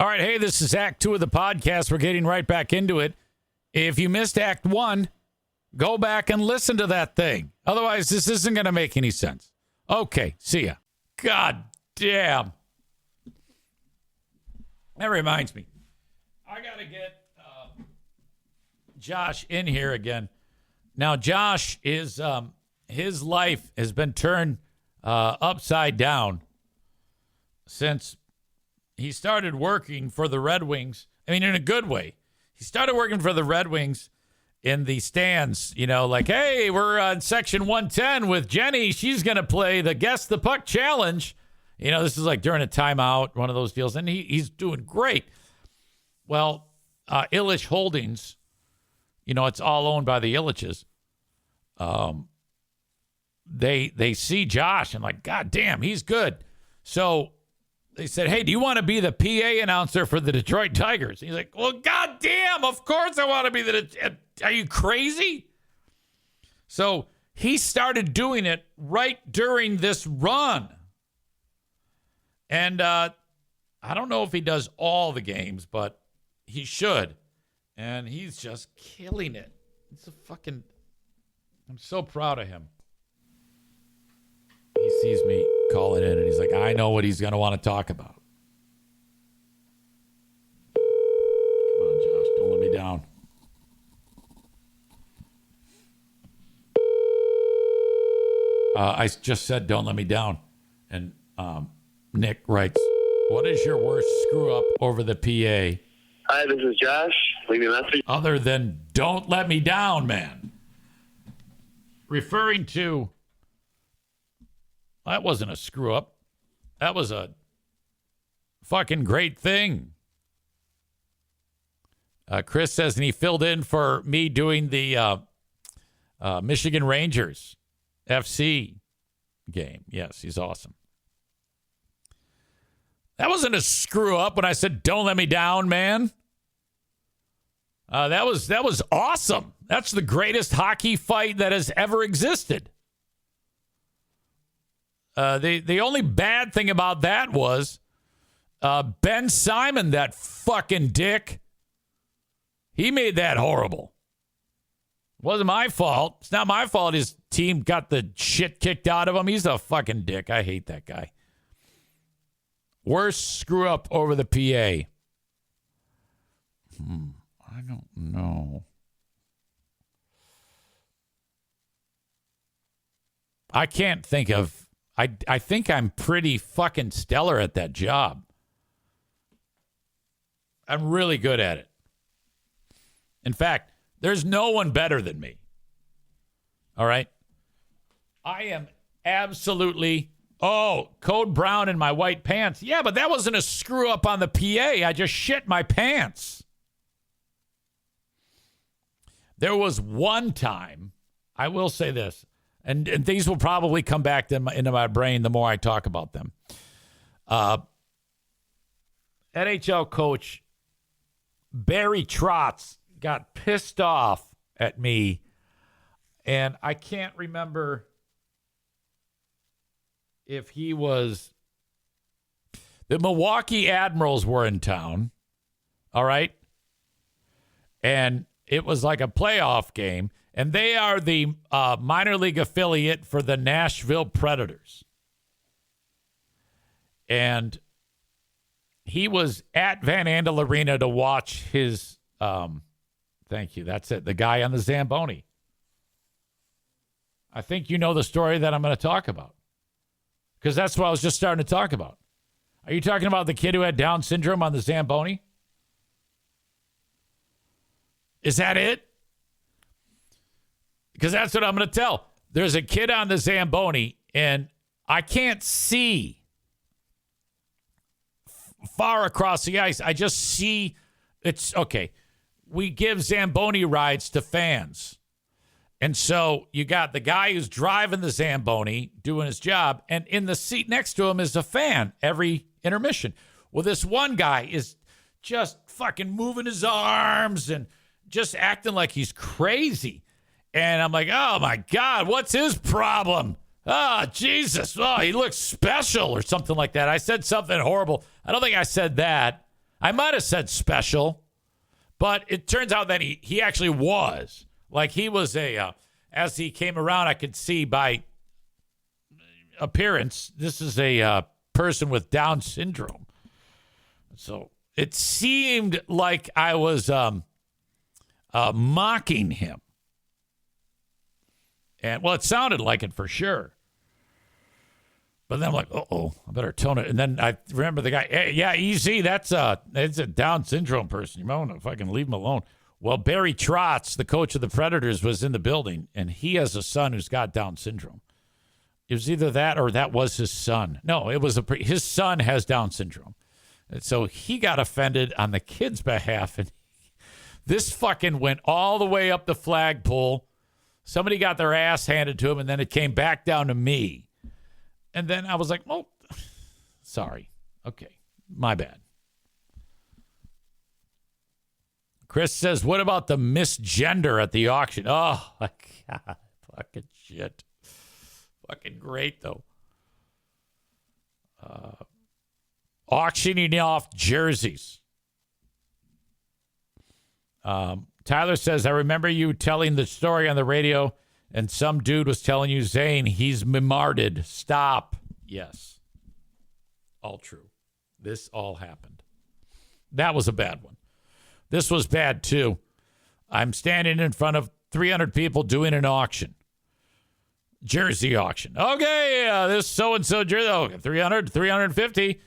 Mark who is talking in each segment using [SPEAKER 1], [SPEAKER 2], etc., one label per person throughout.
[SPEAKER 1] All right, hey, this is Act 2 of the podcast. We're getting right back into it. If you missed Act 1, go back and listen to that thing. Otherwise, this isn't going to make any sense. Okay, see ya. God damn. That reminds me. I got to get Josh in here again. Now, Josh is, his life has been turned upside down since he started working for the Red Wings. I mean, in a good way. He started working for the Red Wings in the stands, you know, like, hey, we're on section 110 with Jenny. She's going to play the Guess the Puck Challenge. You know, this is like during a timeout, one of those deals, and he's doing great. Well, Illich Holdings, you know, it's all owned by the Illiches. They see Josh and like, God damn, he's good. So they said, hey, do you want to be the PA announcer for the Detroit Tigers? And he's like, well, God damn, of course I want to be are you crazy? So he started doing it right during this run. And I don't know if he does all the games, but he should. And he's just killing it. I'm so proud of him. He sees me calling in, and he's like, I know what he's going to want to talk about. Come on, Josh. Don't let me down. I just said, don't let me down. And Nick writes, what is your worst screw-up over the PA?
[SPEAKER 2] Hi, this is Josh. Leave me a message.
[SPEAKER 1] Other than, don't let me down, man. Referring to... That wasn't a screw up. That was a fucking great thing. Chris says, and he filled in for me doing the Michigan Rangers FC game. Yes, he's awesome. That wasn't a screw up when I said, don't let me down, man. That was awesome. That's the greatest hockey fight that has ever existed. The only bad thing about that was Ben Simon, that fucking dick. He made that horrible. It wasn't my fault. It's not my fault his team got the shit kicked out of him. He's a fucking dick. I hate that guy. Worst screw up over the PA. I don't know. I can't think of... I think I'm pretty fucking stellar at that job. I'm really good at it. In fact, there's no one better than me. All right? I am absolutely, Code Brown in my white pants. Yeah, but that wasn't a screw up on the PA. I just shit my pants. There was one time, I will say this, and these will probably come back into my brain the more I talk about them. NHL coach Barry Trotz got pissed off at me, and I can't remember if he was... The Milwaukee Admirals were in town, all right? And it was like a playoff game. And they are the minor league affiliate for the Nashville Predators. And he was at Van Andel Arena to watch his, thank you, that's it, the guy on the Zamboni. I think you know the story that I'm going to talk about. Because that's what I was just starting to talk about. Are you talking about the kid who had Down syndrome on the Zamboni? Is that it? Because that's what I'm going to tell. There's a kid on the Zamboni, and I can't see far across the ice. I just see it's okay. We give Zamboni rides to fans. And so you got the guy who's driving the Zamboni doing his job, and in the seat next to him is a fan every intermission. Well, this one guy is just fucking moving his arms and just acting like he's crazy. And I'm like, oh, my God, what's his problem? Oh, Jesus. Oh, he looks special or something like that. I said something horrible. I don't think I said that. I might have said special, but it turns out that he actually was. Like he was as he came around, I could see by appearance, this is a person with Down syndrome. So it seemed like I was mocking him. And, well, it sounded like it for sure. But then I'm like, uh-oh, I better tone it. And then I remember the guy, hey, yeah, EZ, it's a Down syndrome person. You might want to fucking leave him alone. Well, Barry Trotz, the coach of the Predators, was in the building, and he has a son who's got Down syndrome. It was either that or that was his son. No, it was his son has Down syndrome. And so he got offended on the kid's behalf, and this fucking went all the way up the flagpole. Somebody got their ass handed to him, and then it came back down to me. And then I was like, oh, sorry. Okay, my bad. Chris says, what about the misgender at the auction? Oh, my God. Fucking shit. Fucking great, though. Auctioning off jerseys. Tyler says, I remember you telling the story on the radio, and some dude was telling you, Zane, he's memarded. Stop. Yes. All true. This all happened. That was a bad one. This was bad, too. I'm standing in front of 300 people doing an auction. Jersey auction. Okay, this so-and-so jersey. Oh, 300, 350,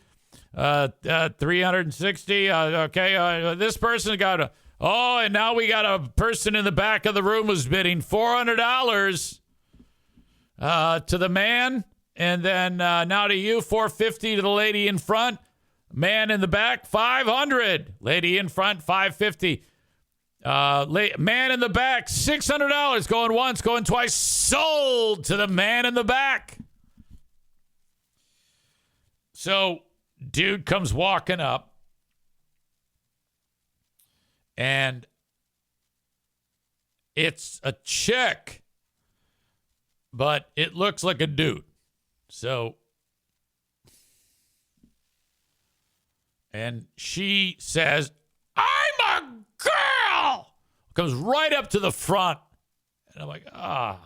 [SPEAKER 1] 360. Okay, this person got a... Oh, and now we got a person in the back of the room who's bidding $400 to the man. And then now to you, $450 to the lady in front. Man in the back, $500. Lady in front, $550. Man in the back, $600. Going once, going twice. Sold to the man in the back. So, dude comes walking up. And it's a chick, but it looks like a dude. So, and she says, I'm a girl. Comes right up to the front. And I'm like, ah.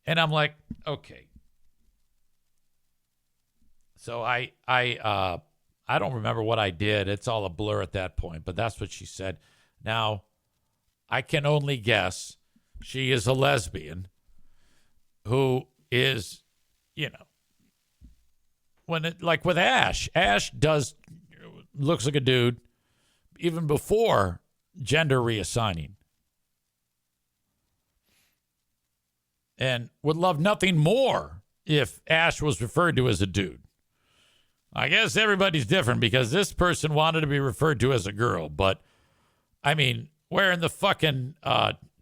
[SPEAKER 1] And I'm like, okay. So I don't remember what I did. It's all a blur at that point, but that's what she said. Now, I can only guess she is a lesbian who is, like with Ash looks like a dude even before gender reassigning. And would love nothing more if Ash was referred to as a dude. I guess everybody's different because this person wanted to be referred to as a girl. But, I mean, wearing the fucking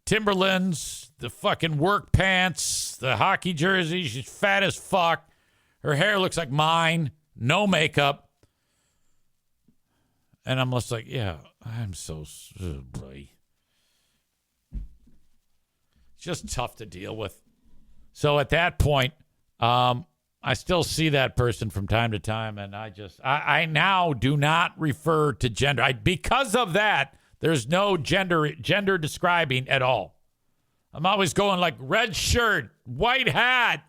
[SPEAKER 1] Timberlands, the fucking work pants, the hockey jersey. She's fat as fuck. Her hair looks like mine. No makeup. And I'm just like, yeah, I'm so... Oh boy. It's just tough to deal with. So at that point... I still see that person from time to time, and I now do not refer to gender. Because of that, there's no gender describing at all. I'm always going like red shirt, white hat.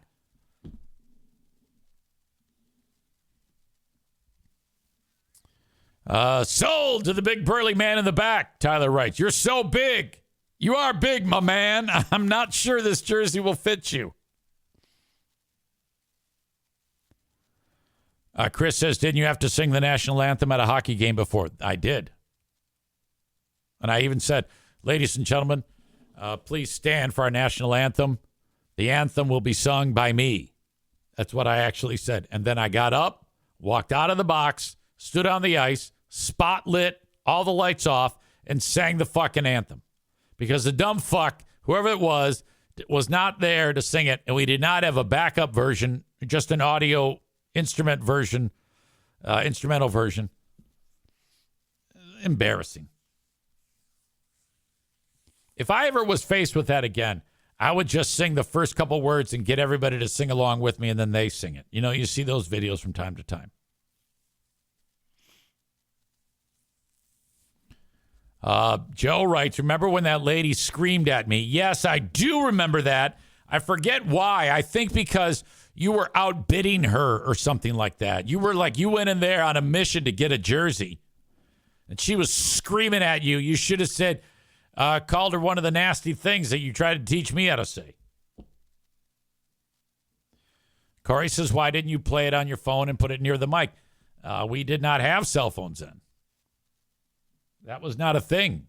[SPEAKER 1] Sold to the big burly man in the back, Tyler writes. You're so big. You are big, my man. I'm not sure this jersey will fit you. Chris says, didn't you have to sing the national anthem at a hockey game before? I did. And I even said, ladies and gentlemen, please stand for our national anthem. The anthem will be sung by me. That's what I actually said. And then I got up, walked out of the box, stood on the ice, spot lit, all the lights off, and sang the fucking anthem. Because the dumb fuck, whoever it was not there to sing it, and we did not have a backup version, just an audio instrumental version. Embarrassing. If I ever was faced with that again, I would just sing the first couple words and get everybody to sing along with me, and then they sing it. You see those videos from time to time. Joe writes, remember when that lady screamed at me? Yes, I do remember that. I forget why. I think because you were outbidding her or something like that. You went in there on a mission to get a jersey, and she was screaming at you. You should have said, called her one of the nasty things that you tried to teach me how to say. Corey says, why didn't you play it on your phone and put it near the mic? We did not have cell phones then. That was not a thing.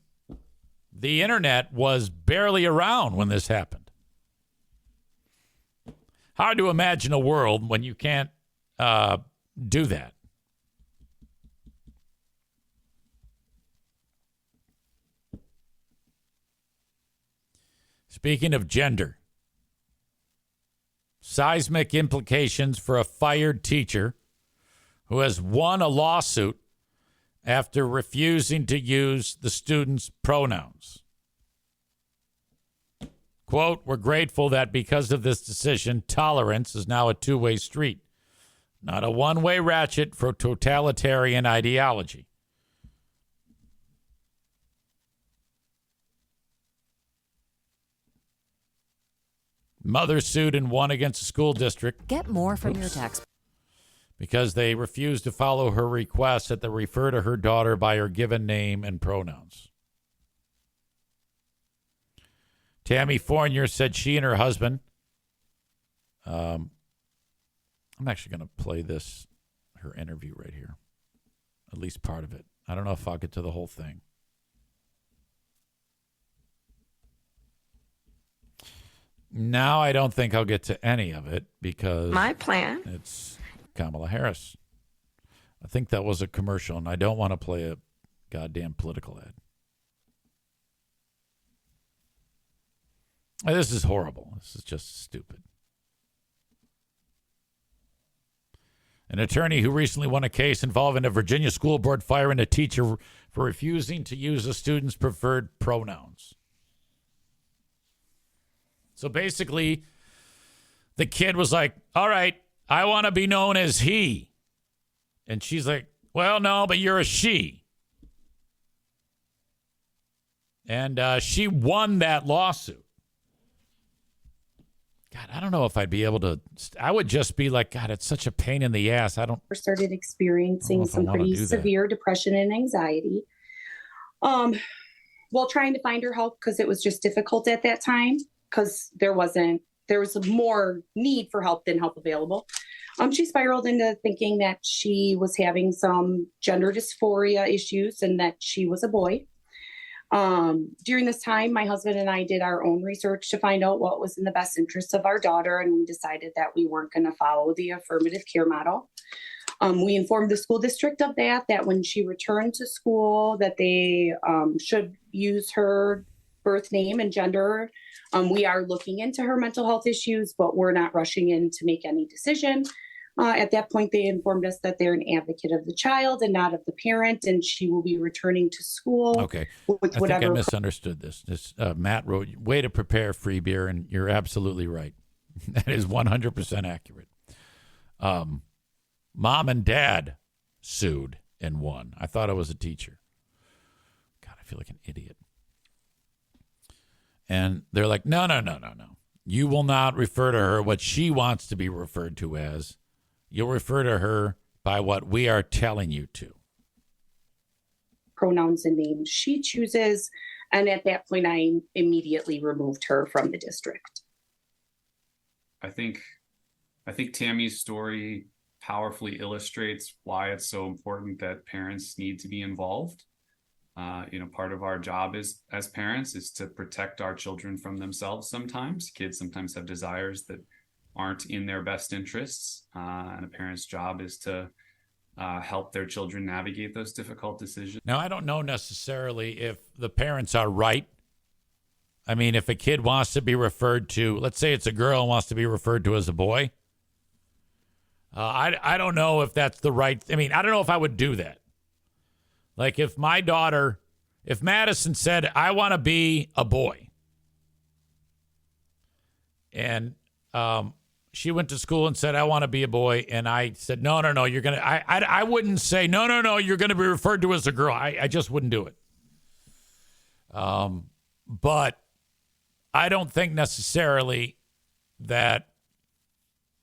[SPEAKER 1] The internet was barely around when this happened. Hard to imagine a world when you can't do that. Speaking of gender, seismic implications for a fired teacher who has won a lawsuit after refusing to use the student's pronouns. Quote, we're grateful that because of this decision, tolerance is now a two-way street, not a one-way ratchet for totalitarian ideology. Mother sued and won against the school district.
[SPEAKER 3] Get more from your tax.
[SPEAKER 1] Because they refused to follow her request that they refer to her daughter by her given name and pronouns. Tammy Fournier said she and her husband, I'm actually going to play her interview right here, at least part of it. I don't know if I'll get to the whole thing. Now I don't think I'll get to any of it because
[SPEAKER 4] my plan.
[SPEAKER 1] It's Kamala Harris. I think that was a commercial, and I don't want to play a goddamn political ad. This is horrible. This is just stupid. An attorney who recently won a case involving a Virginia school board firing a teacher for refusing to use a student's preferred pronouns. So basically, the kid was like, all right, I want to be known as he. And she's like, well, no, but you're a she. And she won that lawsuit. God, I don't know if I'd be able to. I would just be like, God, it's such a pain in the ass.
[SPEAKER 5] Started experiencing some pretty severe depression and anxiety. While trying to find her help because it was just difficult at that time because there was more need for help than help available. She spiraled into thinking that she was having some gender dysphoria issues and that she was a boy. During this time, my husband and I did our own research to find out what was in the best interest of our daughter, and we decided that we weren't going to follow the affirmative care model. We informed the school district of that when she returned to school, that they should use her birth name and gender. We are looking into her mental health issues, but we're not rushing in to make any decision. At that point, they informed us that they're an advocate of the child and not of the parent, and she will be returning to school.
[SPEAKER 1] Okay. I think I misunderstood this. Matt wrote, way to prepare, free beer, and you're absolutely right. That is 100% accurate. Mom and dad sued and won. I thought I was a teacher. God, I feel like an idiot. And they're like, no. You will not refer to her what she wants to be referred to as. You'll refer to her by what we are telling you to.
[SPEAKER 5] Pronouns and names she chooses. And at that point, I immediately removed her from the district.
[SPEAKER 6] I think Tammy's story powerfully illustrates why it's so important that parents need to be involved. Part of our job as parents is to protect our children from themselves sometimes. Kids sometimes have desires that aren't in their best interests. And a parent's job is to help their children navigate those difficult decisions.
[SPEAKER 1] Now, I don't know necessarily if the parents are right. I mean, if a kid wants to be referred to, let's say it's a girl and wants to be referred to as a boy. I don't know if that's the right. I mean, I don't know if I would do that. Like if Madison said, I want to be a boy. And she went to school and said, I want to be a boy. And I said, no, you're going to, I wouldn't say, no, you're going to be referred to as a girl. I just wouldn't do it. But I don't think necessarily that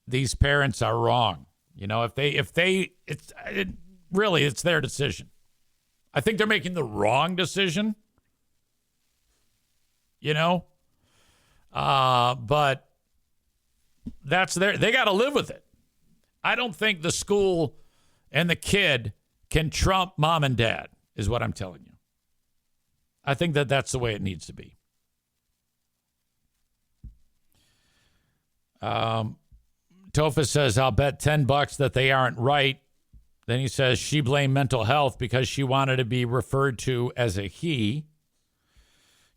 [SPEAKER 1] these parents are wrong. You know, it's their decision. I think they're making the wrong decision. You know, but they got to live with it. I don't think the school and the kid can trump mom and dad, is what I'm telling you. I think that's the way it needs to be. Tofa says, I'll bet $10 that they aren't right. Then he says she blamed mental health because she wanted to be referred to as a he.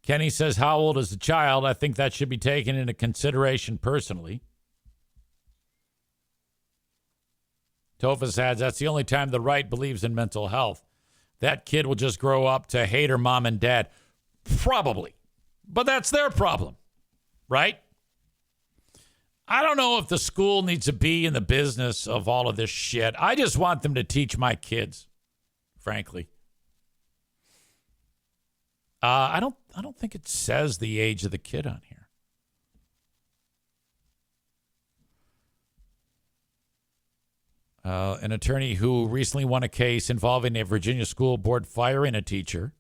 [SPEAKER 1] Kenny says, how old is the child? I think that should be taken into consideration personally. Tofa adds, that's the only time the right believes in mental health. That kid will just grow up to hate her mom and dad. Probably. But that's their problem, right? I don't know if the school needs to be in the business of all of this shit. I just want them to teach my kids, frankly. I don't think it says the age of the kid on here. An attorney who recently won a case involving a Virginia school board firing a teacher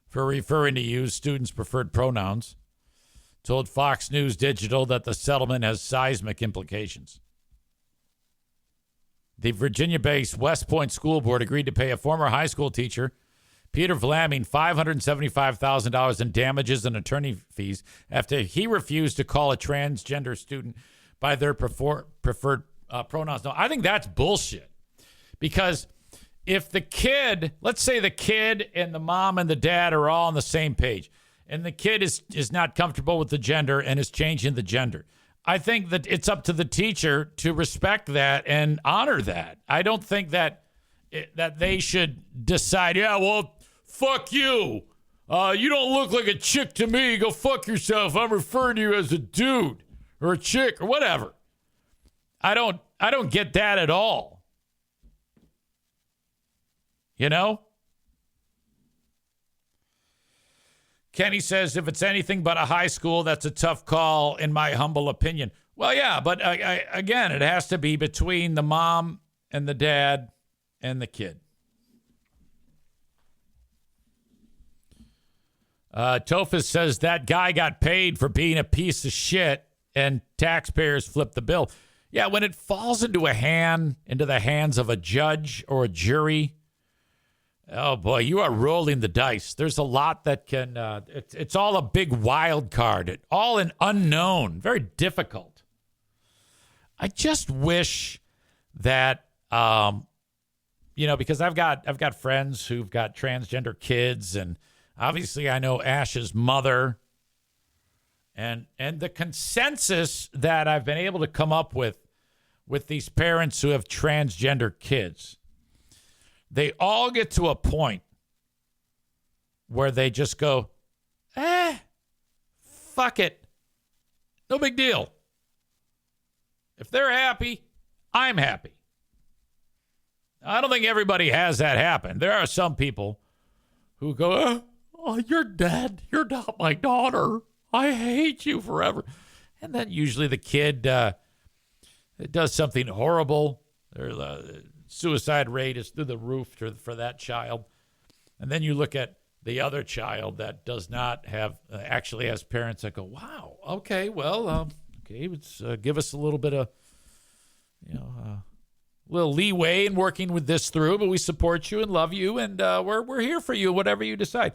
[SPEAKER 1] for referring to use students' preferred pronouns told Fox News Digital that the settlement has seismic implications. The Virginia-based West Point School Board agreed to pay a former high school teacher, Peter Vlaming, $575,000 in damages and attorney fees after he refused to call a transgender student by their preferred pronouns. No, I think that's bullshit. Because if the kid, let's say the kid and the mom and the dad are all on the same page, and the kid is not comfortable with the gender and is changing the gender, I think that it's up to the teacher to respect that and honor that. I don't think that they should decide, yeah, well, fuck you. You don't look like a chick to me. Go fuck yourself. I'm referring to you as a dude or a chick or whatever. I don't get that at all. You know? Kenny says, if it's anything but a high school, that's a tough call, in my humble opinion. Well, yeah, but again, it has to be between the mom and the dad and the kid. Tophus says that guy got paid for being a piece of shit and taxpayers flipped the bill. Yeah, when it falls into the hands of a judge or a jury, oh boy, you are rolling the dice. There's a lot that can, it's all a big wild card, all an unknown, very difficult. I just wish that, because I've got friends who've got transgender kids, and obviously I know Ash's mother, and the consensus that I've been able to come up with these parents who have transgender kids, they all get to a point where they just go, fuck it. No big deal. If they're happy, I'm happy. I don't think everybody has that happen. There are some people who go, oh, you're dead. You're not my daughter. I hate you forever. And then usually the kid does something horrible. The suicide rate is through the roof for that child. And then you look at the other child that does not have, actually has parents that go, wow, okay, well, let's give us a little bit of, little leeway in working with this through, but we support you and love you, and we're here for you, whatever you decide.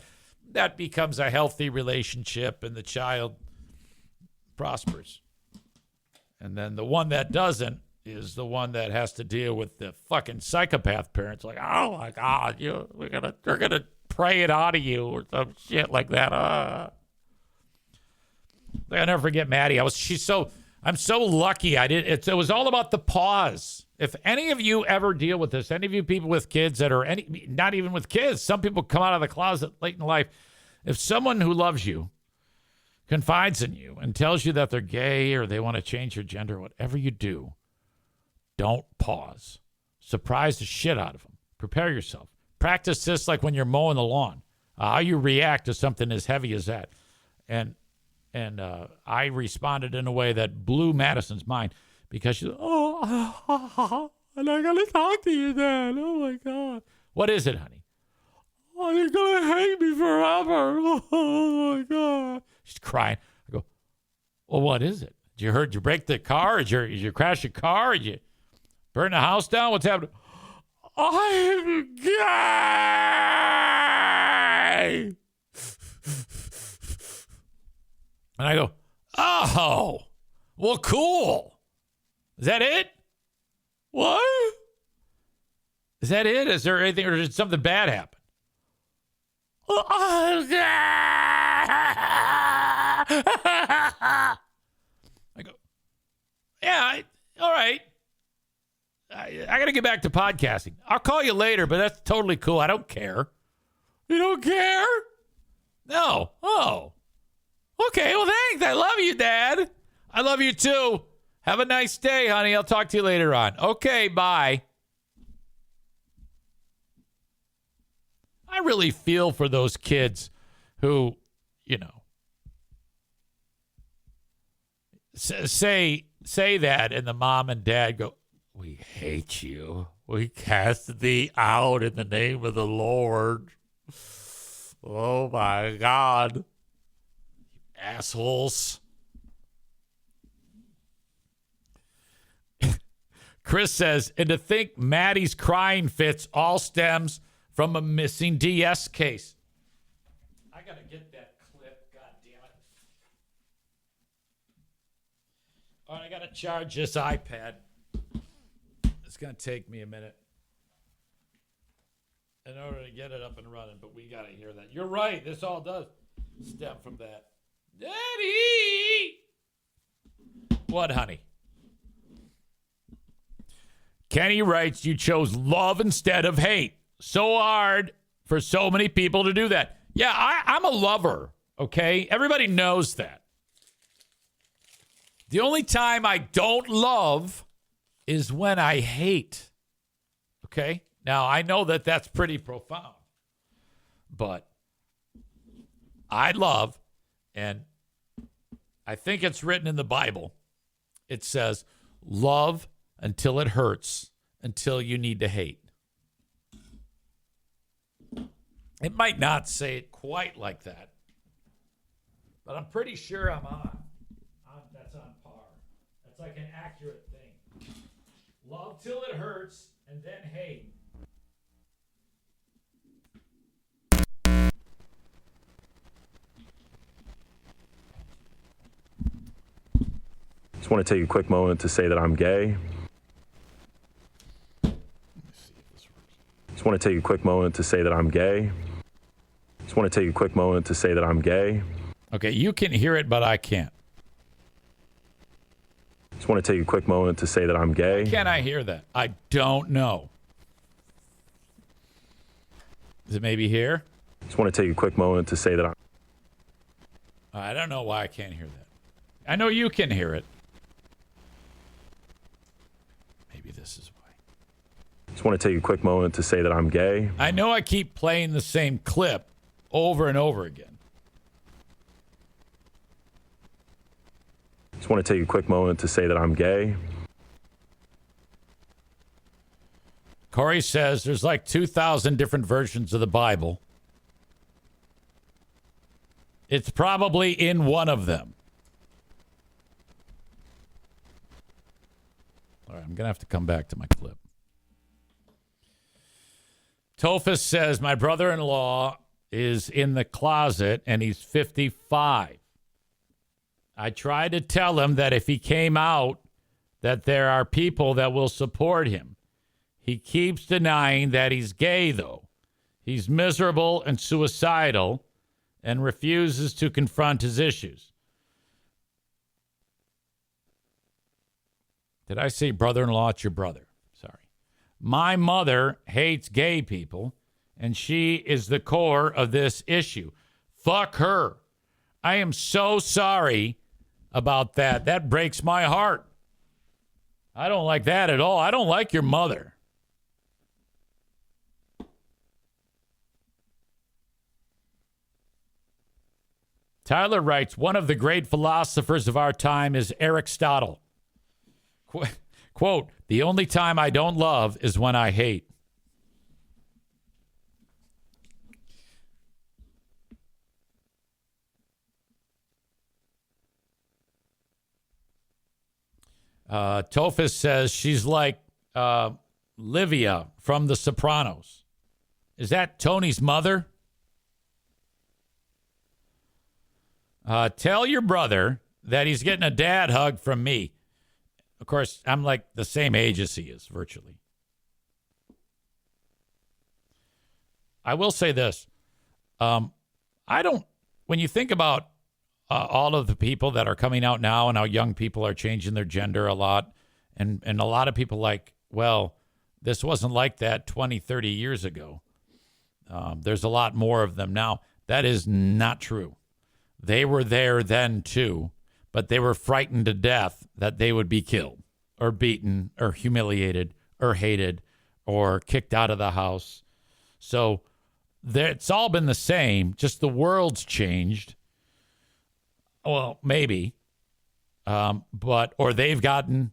[SPEAKER 1] That becomes a healthy relationship, and the child prospers. And then the one that doesn't is the one that has to deal with the fucking psychopath parents. Like, oh my God, they're gonna pray it out of you or some shit like that. I'll never forget Maddie. I'm so lucky. It was all about the pause. If any of you ever deal with this, any of you people with kids that are not even with kids, some people come out of the closet late in life. If someone who loves you confides in you and tells you that they're gay or they want to change your gender, whatever you do, don't pause. Surprise the shit out of them. Prepare yourself. Practice this like when you're mowing the lawn. how you react to something as heavy as that. And I responded in a way that blew Madison's mind because she's, and I got to talk to you, Dad. Oh, my God. What is it, honey? Oh, you're going to hate me forever. Oh, my God. She's crying. I go, well, what is it? Did you break the car? Did you crash your car? Did you burn the house down? What's happening? I'm gay. And I go, oh, well, cool. Is that it? What? Is that it? Is there anything, or did something bad happen? I go, yeah, all right. I got to get back to podcasting. I'll call you later, but that's totally cool. I don't care. You don't care? No. Oh. Okay, well, thanks. I love you, Dad. I love you, too. Have a nice day, honey. I'll talk to you later on. Okay, bye. I really feel for those kids who, say that, and the mom and dad go, we hate you. We cast thee out in the name of the Lord. Oh, my God. Assholes. Chris says, and to think Maddie's crying fits all stems from a missing DS case. I got to get that clip. God damn it. All right, I got to charge this iPad. It's going to take me a minute in order to get it up and running, but we got to hear that. You're right. This all does stem from that. Daddy! What, honey? Kenny writes, you chose love instead of hate. So hard for so many people to do that. Yeah, I'm a lover, okay? Everybody knows that. The only time I don't love is when I hate, okay? Now, I know that that's pretty profound, but I love, and I think it's written in the Bible. It says, love until it hurts, until you need to hate. It might not say it quite like that, but I'm pretty sure that's on par. That's like an accurate thing. Love till it hurts, and then hate.
[SPEAKER 3] Just want to take a quick moment to say that I'm gay. Just want to take a quick moment to say that I'm gay. Just want to take a quick moment to say that I'm gay.
[SPEAKER 1] Okay, you can hear it, but I can't.
[SPEAKER 3] Just want to take a quick moment to say that I'm gay.
[SPEAKER 1] Why can't I hear that? I don't know. Is it maybe here?
[SPEAKER 3] Just want to take a quick moment to say that
[SPEAKER 1] I don't know why I can't hear that. I know you can hear it. Maybe this is why.
[SPEAKER 3] Just want to take a quick moment to say that I'm gay.
[SPEAKER 1] I know I keep playing the same clip over and over again.
[SPEAKER 3] Just want to take a quick moment to say that I'm gay.
[SPEAKER 1] Corey says there's like 2,000 different versions of the Bible. It's probably in one of them. All right, I'm going to have to come back to my clip. Tophus says, my brother-in-law is in the closet and he's 55. I tried to tell him that if he came out, that there are people that will support him. He keeps denying that he's gay, though. He's miserable and suicidal and refuses to confront his issues. Did I say brother-in-law? It's your brother. Sorry. My mother hates gay people, and she is the core of this issue. Fuck her. I am so sorry about that. That breaks my heart. I don't like that at all. I don't like your mother. Tyler writes, one of the great philosophers of our time is Aristotle. Quote, the only time I don't love is when I hate. Tophus says she's like Livia from The Sopranos. Is that Tony's mother? Tell your brother that he's getting a dad hug from me. Of course, I'm like the same age as he is, virtually. I will say this. When you think about all of the people that are coming out now and how young people are changing their gender a lot, and a lot of people like, well, this wasn't like that 20, 30 years ago. There's a lot more of them now. That is not true. They were there then, too, but they were frightened to death that they would be killed or beaten or humiliated or hated or kicked out of the house. So it's all been the same, just the world's changed. Well, maybe. Or they've gotten,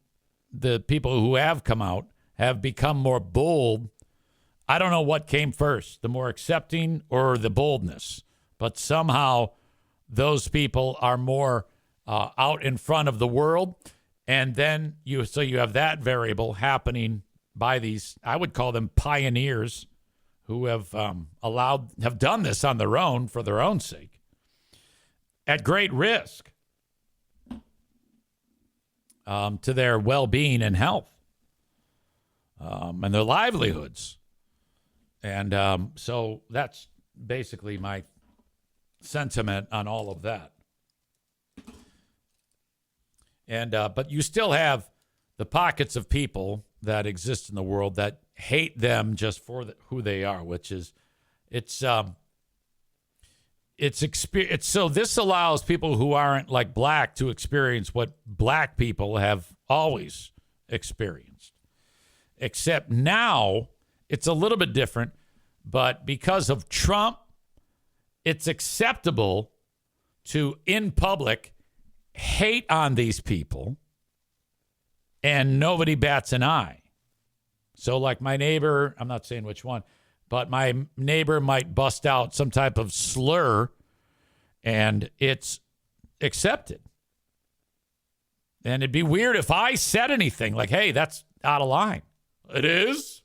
[SPEAKER 1] the people who have come out have become more bold. I don't know what came first, the more accepting or the boldness. But somehow those people are more out in front of the world. And then you have that variable happening by these, I would call them pioneers, who have done this on their own for their own sake, at great risk to their well-being and health and their livelihoods. And so that's basically my sentiment on all of that. And but you still have the pockets of people that exist in the world that hate them just for who they are, which is so this allows people who aren't like black to experience what black people have always experienced. Except now it's a little bit different, but because of Trump, it's acceptable to, in public, hate on these people and nobody bats an eye. So like my neighbor, I'm not saying which one, but my neighbor might bust out some type of slur and it's accepted. And it'd be weird if I said anything like, hey, that's out of line. It is.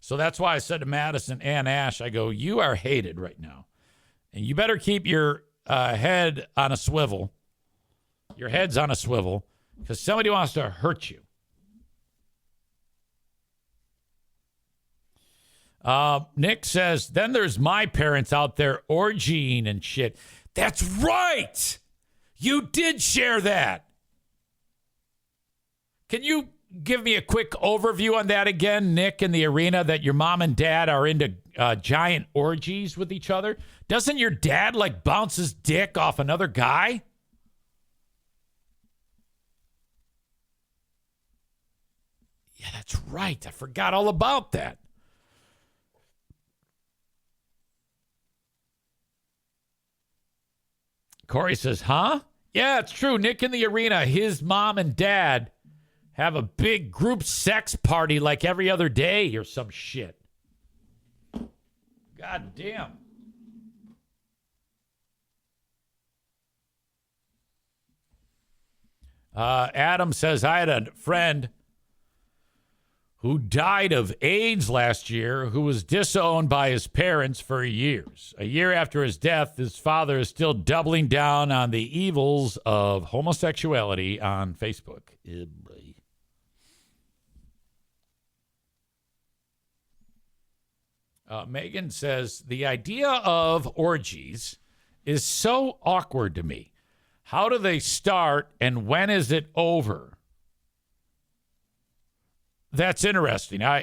[SPEAKER 1] So that's why I said to Madison and Ash, I go, you are hated right now. And you better keep your head on a swivel. Your head's on a swivel because somebody wants to hurt you. Nick says, then there's my parents out there orgying and shit. That's right. You did share that. Can you give me a quick overview on that again, Nick, in the arena that your mom and dad are into giant orgies with each other? Doesn't your dad like bounce his dick off another guy? Yeah, that's right. I forgot all about that. Corey says, huh? Yeah, it's true. Nick in the arena, his mom and dad have a big group sex party like every other day or some shit. God damn. Adam says, I had a friend who died of AIDS last year, who was disowned by his parents for years. A year after his death, his father is still doubling down on the evils of homosexuality on Facebook. Megan says, the idea of orgies is so awkward to me. How do they start and when is it over? That's interesting. Yeah,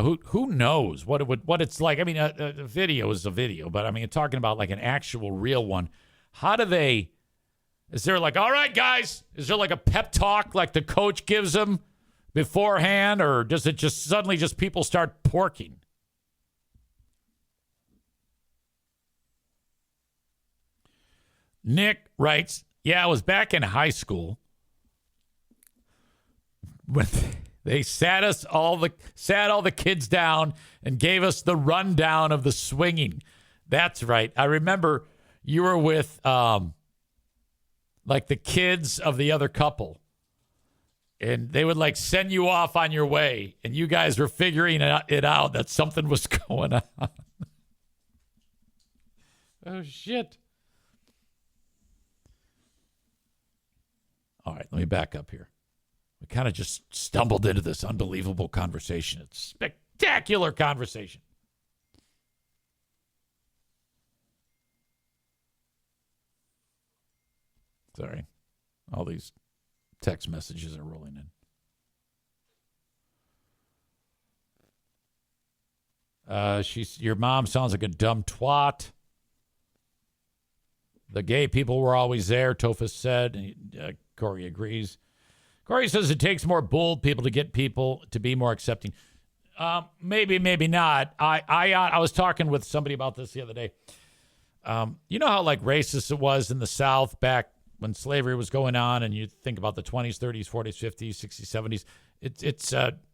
[SPEAKER 1] who knows what it's like? I mean, a video is a video, but I mean, talking about like an actual real one. How do they? Is there like, all right, guys? Is there like a pep talk like the coach gives them beforehand, or does it just suddenly just people start porking? Nick writes, yeah, it was back in high school when they sat all the kids down and gave us the rundown of the swinging. That's right. I remember you were with like the kids of the other couple, and they would like send you off on your way, and you guys were figuring it out that something was going on. Oh, shit. All right, let me back up here. We kind of just stumbled into this unbelievable conversation. It's a spectacular conversation. Sorry. All these text messages are rolling in. Your mom sounds like a dumb twat. The gay people were always there, Tophus said. And, Corey agrees. Corey says it takes more bold people to get people to be more accepting. Maybe, maybe not. I was talking with somebody about this the other day. You know how like racist it was in the South back when slavery was going on, and you think about the 20s, 30s, 40s, 50s, 60s, 70s.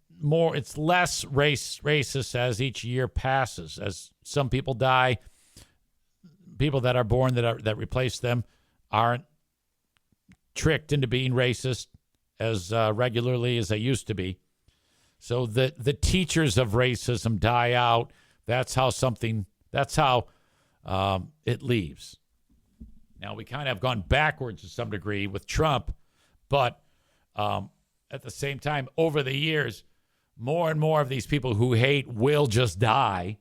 [SPEAKER 1] It's less racist as each year passes. As some people die, people that are born that replace them aren't tricked into being racist as regularly as they used to be. So the teachers of racism die out. That's how it leaves. Now, we kind of have gone backwards to some degree with Trump, but at the same time, over the years, more and more of these people who hate will just die,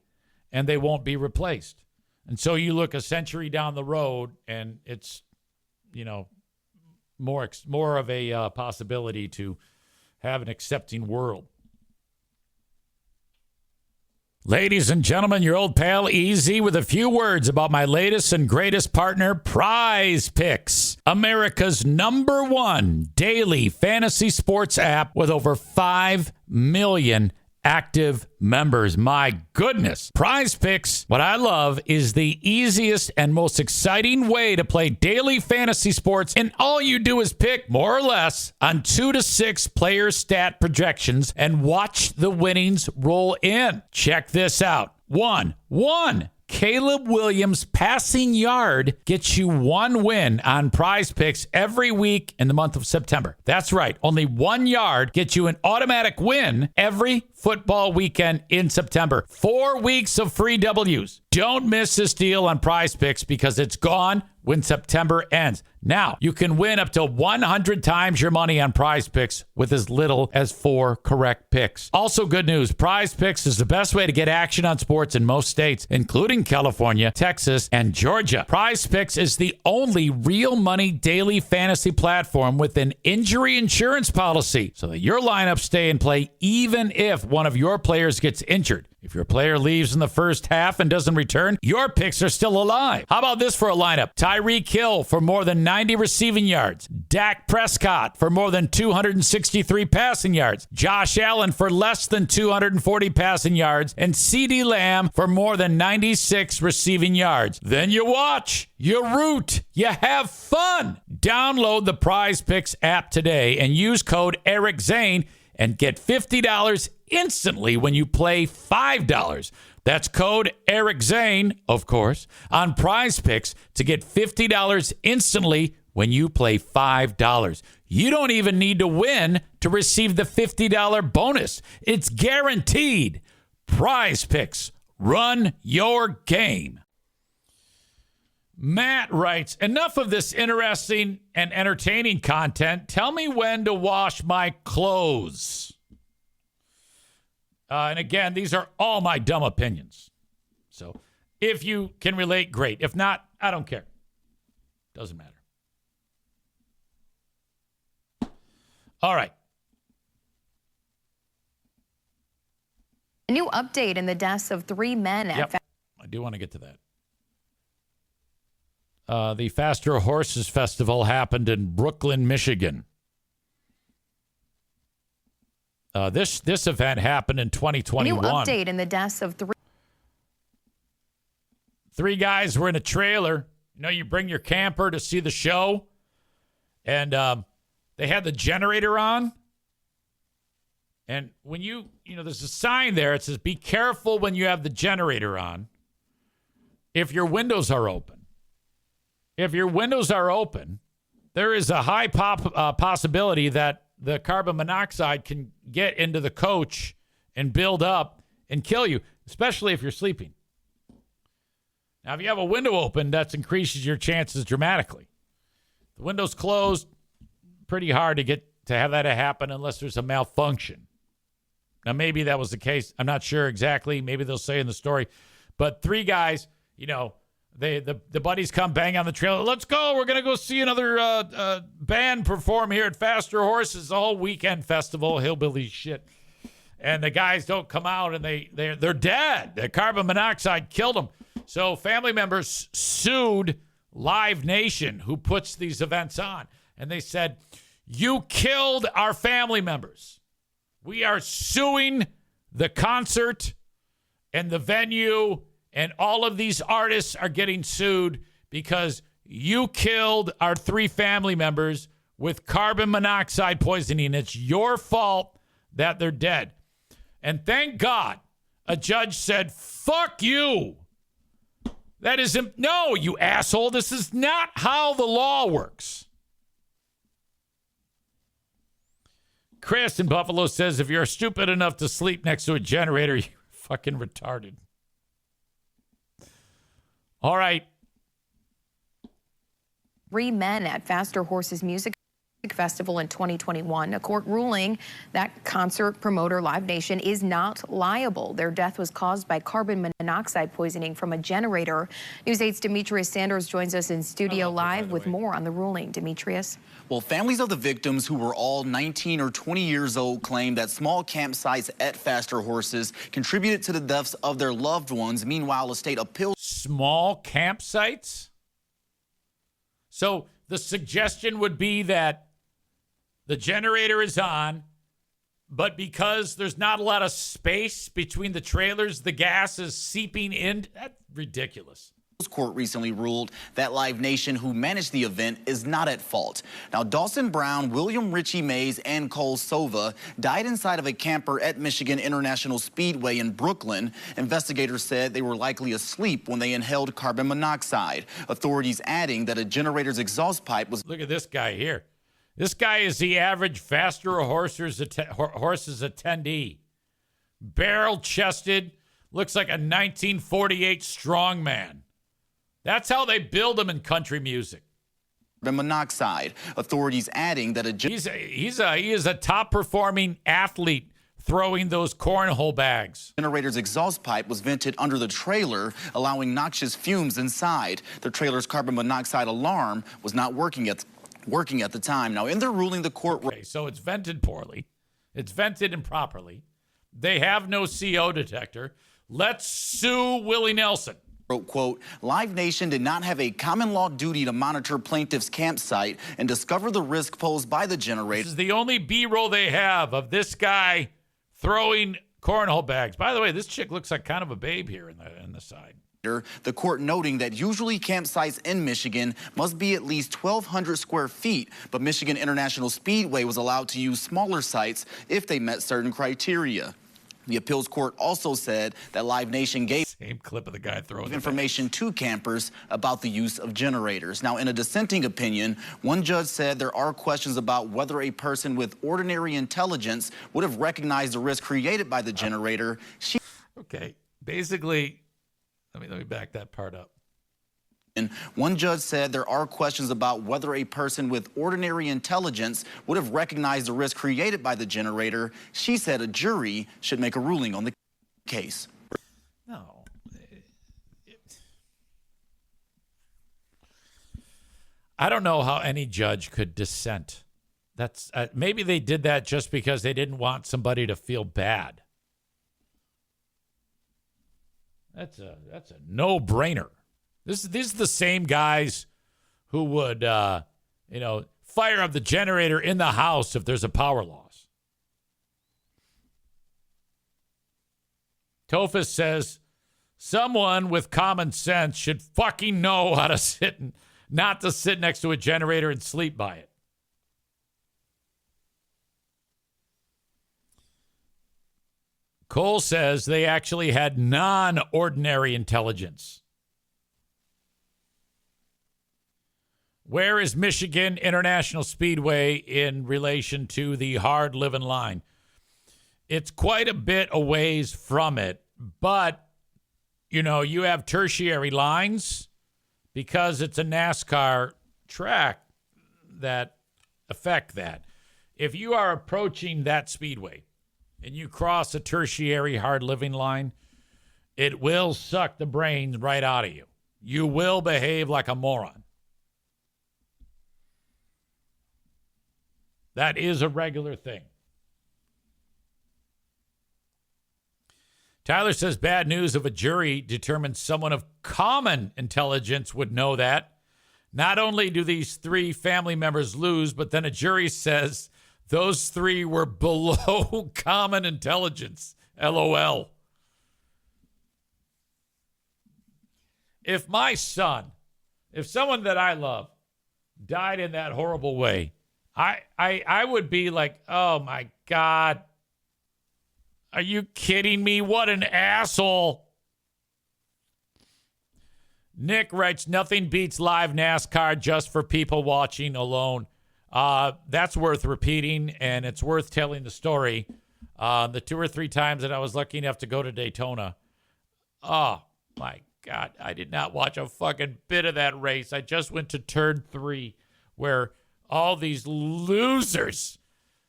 [SPEAKER 1] and they won't be replaced. And so you look a century down the road, and it's, more of a possibility to have an accepting world. Ladies and gentlemen, your old pal EZ with a few words about my latest and greatest partner, Prize Picks, America's #1 daily fantasy sports app with over 5 million active members. My goodness. Prize Picks, what I love is the easiest and most exciting way to play daily fantasy sports, and all you do is pick more or less on 2 to 6 player stat projections and watch the winnings roll in. Check this out. One Caleb Williams passing yard gets you 1 win on Prize Picks every week in the month of September. That's right. Only 1 yard gets you an automatic win every football weekend in September. 4 weeks of free W's. Don't miss this deal on Prize Picks because it's gone when September ends. Now, you can win up to 100 times your money on Prize Picks with as little as 4 correct picks. Also good news, Prize Picks is the best way to get action on sports in most states, including California, Texas, and Georgia. Prize Picks is the only real money daily fantasy platform with an injury insurance policy so that your lineups stay in play even if one of your players gets injured. If your player leaves in the first half and doesn't return, your picks are still alive. How about this for a lineup? Tyreek Hill for more than 90 receiving yards. Dak Prescott for more than 263 passing yards. Josh Allen for less than 240 passing yards. And CeeDee Lamb for more than 96 receiving yards. Then you watch, you root, you have fun. Download the Prize Picks app today and use code Eric Zane and get $50 instantly when you play $5. That's code Eric Zane, of course, on Prize Picks to get $50 instantly when you play $5. You don't even need to win to receive the $50 bonus. It's guaranteed. Prize Picks. Run your game. Matt writes, enough of this interesting and entertaining content. Tell me when to wash my clothes. And again, these are all my dumb opinions. So if you can relate, great. If not, I don't care. Doesn't matter. All right.
[SPEAKER 4] A new update in the deaths of 3 men at
[SPEAKER 1] I do want to get to that. The Faster Horses Festival happened in Brooklyn, Michigan. This event happened in 2021.
[SPEAKER 4] A new update in the deaths of 3
[SPEAKER 1] guys were in a trailer You bring your camper to see the show, and they had the generator on. And when there's a sign there. It says, be careful when you have the generator on if your windows are open. If your windows are open, there is a high possibility that the carbon monoxide can get into the coach and build up and kill you, especially if you're sleeping. Now, if you have a window open, that increases your chances dramatically. The window's closed, pretty hard to have that happen unless there's a malfunction. Now, maybe that was the case. I'm not sure exactly. Maybe they'll say in the story. But 3 guys, the buddies come bang on the trailer. Let's go. We're going to go see another band perform here at Faster Horses, all weekend festival, hillbilly shit. And the guys don't come out, and they're dead. The carbon monoxide killed them. So family members sued Live Nation, who puts these events on. And they said, you killed our family members. We are suing the concert and the venue, and all of these artists are getting sued because you killed our 3 family members with carbon monoxide poisoning. It's your fault that they're dead. And thank God a judge said, fuck you. That is, no, you asshole. This is not how the law works. Chris in Buffalo says, if you're stupid enough to sleep next to a generator, you're fucking retarded. All right.
[SPEAKER 4] 3 men at Faster Horses Music Festival in 2021. A court ruling that concert promoter Live Nation is not liable. Their death was caused by carbon monoxide poisoning from a generator. News 8's Demetrius Sanders joins us in studio live with more on the ruling. Demetrius.
[SPEAKER 7] Well, families of the victims, who were all 19 or 20 years old, claim that small campsites at Faster Horses contributed to the deaths of their loved ones. Meanwhile, a state appeal.
[SPEAKER 1] Small campsites? So the suggestion would be that the generator is on, but because there's not a lot of space between the trailers, the gas is seeping in. That's ridiculous.
[SPEAKER 7] Court recently ruled that Live Nation, who managed the event, is not at fault. Now, Dawson Brown, William Richie Mays, and Cole Sova died inside of a camper at Michigan International Speedway in Brooklyn. Investigators said they were likely asleep when they inhaled carbon monoxide. Authorities adding that a generator's exhaust pipe was...
[SPEAKER 1] Look at this guy here. This guy is the average Faster Horses attendee. Barrel-chested, looks like a 1948 strongman. That's how they build them in country music.
[SPEAKER 7] Monoxide. Authorities adding that
[SPEAKER 1] he is a top-performing athlete throwing those cornhole bags.
[SPEAKER 7] Generator's exhaust pipe was vented under the trailer, allowing noxious fumes inside. The trailer's carbon monoxide alarm was not working at the time. Now, in their ruling, the court...
[SPEAKER 1] Okay, so it's vented poorly. It's vented improperly. They have no CO detector. Let's sue Willie Nelson.
[SPEAKER 7] Wrote, quote, Live Nation did not have a common law duty to monitor plaintiff's campsite and discover the risk posed by the generator.
[SPEAKER 1] This is the only B-roll they have of this guy throwing cornhole bags. By the way, this chick looks like kind of a babe here in the side.
[SPEAKER 7] The court noting that usually campsites in Michigan must be at least 1,200 square feet, but Michigan International Speedway was allowed to use smaller sites if they met certain criteria. The appeals court also said that Live Nation gave
[SPEAKER 1] same clip of the guy throwing
[SPEAKER 7] information to campers about the use of generators. Now, in a dissenting opinion, one judge said there are questions about whether a person with ordinary intelligence would have recognized the risk created by the generator.
[SPEAKER 1] Okay, basically, let me back that part up.
[SPEAKER 7] And one judge said there are questions about whether a person with ordinary intelligence would have recognized the risk created by the generator. She said a jury should make a ruling on the case.
[SPEAKER 1] No. I don't know how any judge could dissent. That's maybe they did that just because they didn't want somebody to feel bad. That's a no-brainer. These are the same guys who would, fire up the generator in the house if there's a power loss. Tophus says Someone with common sense should fucking know how to not to sit next to a generator and sleep by it. Cole says they actually had non-ordinary intelligence. Where is Michigan International Speedway in relation to the hard living line? It's quite a bit a ways from it, but, you have tertiary lines because it's a NASCAR track that affect that. If you are approaching that speedway and you cross a tertiary hard living line, it will suck the brains right out of you. You will behave like a moron. That is a regular thing. Tyler says bad news if a jury determines someone of common intelligence would know that. Not only do these 3 family members lose, but then a jury says those 3 were below common intelligence. LOL. If my son, if someone that I love died in that horrible way, I would be like, oh my God. Are you kidding me? What an asshole. Nick writes, nothing beats live NASCAR just for people watching alone. That's worth repeating, and it's worth telling the story. The 2 or 3 times that I was lucky enough to go to Daytona. Oh, my God. I did not watch a fucking bit of that race. I just went to turn 3 where all these losers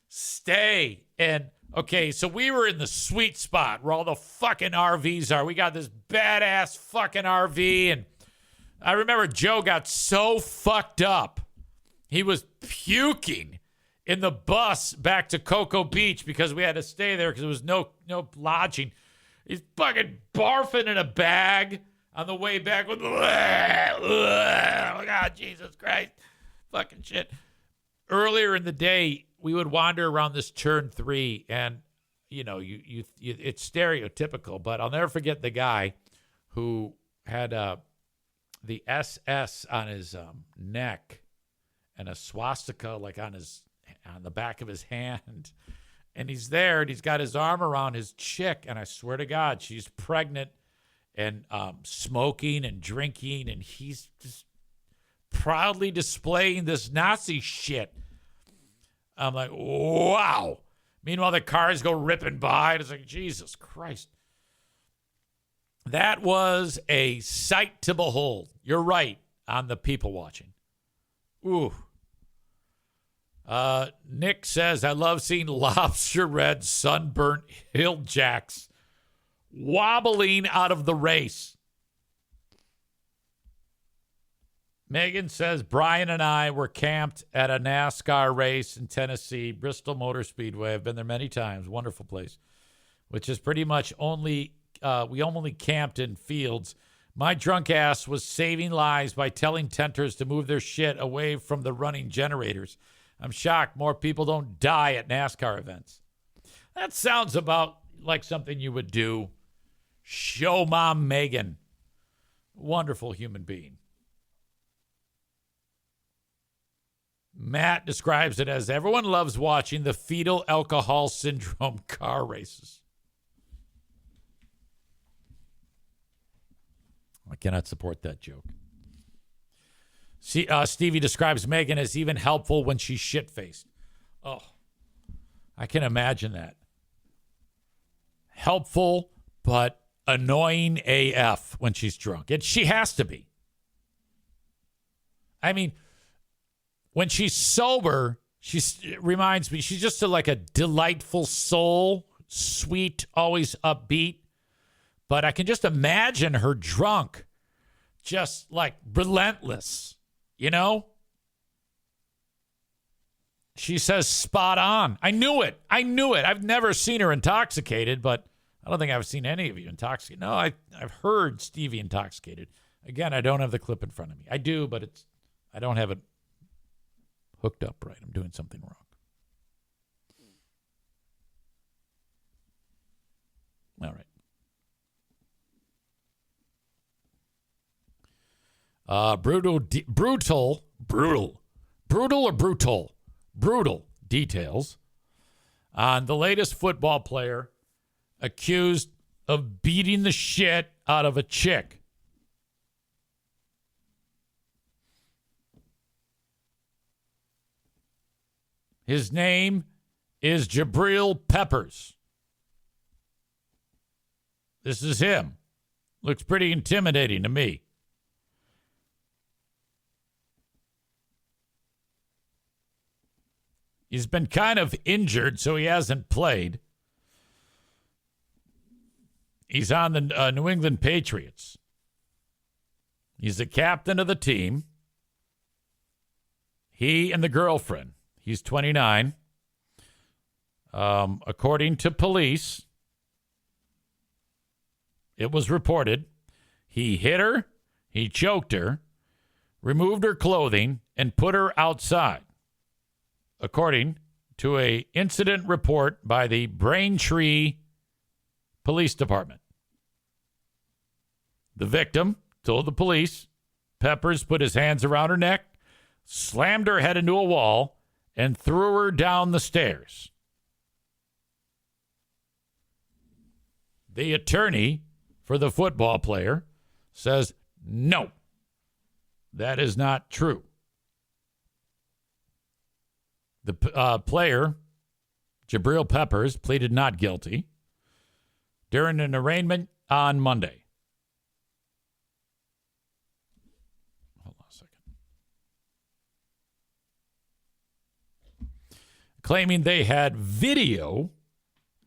[SPEAKER 1] stay. And, okay, so we were in the sweet spot where all the fucking RVs are. We got this badass fucking RV, and I remember Joe got so fucked up. He was puking in the bus back to Cocoa Beach because we had to stay there because there was no lodging. He's fucking barfing in a bag on the way back with, oh God, Jesus Christ. Fucking shit. Earlier in the day, we would wander around this turn 3, and it's stereotypical, but I'll never forget the guy who had the SS on his neck and a swastika like on the back of his hand, and he's there and he's got his arm around his chick, and I swear to God, she's pregnant and smoking and drinking, and he's just proudly displaying this Nazi shit. I'm like, wow. Meanwhile, the cars go ripping by. And it's like, Jesus Christ. That was a sight to behold. You're right on the people watching. Ooh. Nick says, I love seeing lobster red sunburnt hill jacks wobbling out of the race. Megan says, Brian and I were camped at a NASCAR race in Tennessee, Bristol Motor Speedway. I've been there many times. Wonderful place, which is pretty much we only camped in fields. My drunk ass was saving lives by telling tenters to move their shit away from the running generators. I'm shocked more people don't die at NASCAR events. That sounds about like something you would do. Show mom Megan. Wonderful human being. Matt describes it as everyone loves watching the fetal alcohol syndrome car races. I cannot support that joke. See, Stevie describes Megan as even helpful when she's shit-faced. Oh, I can imagine that. Helpful, but annoying AF when she's drunk. And she has to be. I mean, when she's sober, reminds me, she's just like a delightful soul, sweet, always upbeat. But I can just imagine her drunk, just like relentless, She says spot on. I knew it. I've never seen her intoxicated, but I don't think I've seen any of you intoxicated. No, I've heard Stevie intoxicated. Again, I don't have the clip in front of me. I do, but I don't have it hooked up right. I'm doing something wrong. All right. Brutal details on the latest football player accused of beating the shit out of a chick. His name is Jabril Peppers. This is him. Looks pretty intimidating to me. He's been kind of injured, so he hasn't played. He's on the New England Patriots. He's the captain of the team. He and the girlfriend. He's 29. According to police, it was reported he hit her, he choked her, removed her clothing, and put her outside. According to a incident report by the Braintree Police Department. The victim told the police Peppers put his hands around her neck, slammed her head into a wall, and threw her down the stairs. The attorney for the football player says, no, that is not true. The player, Jabril Peppers, pleaded not guilty during an arraignment on Monday. Hold on a second. Claiming they had video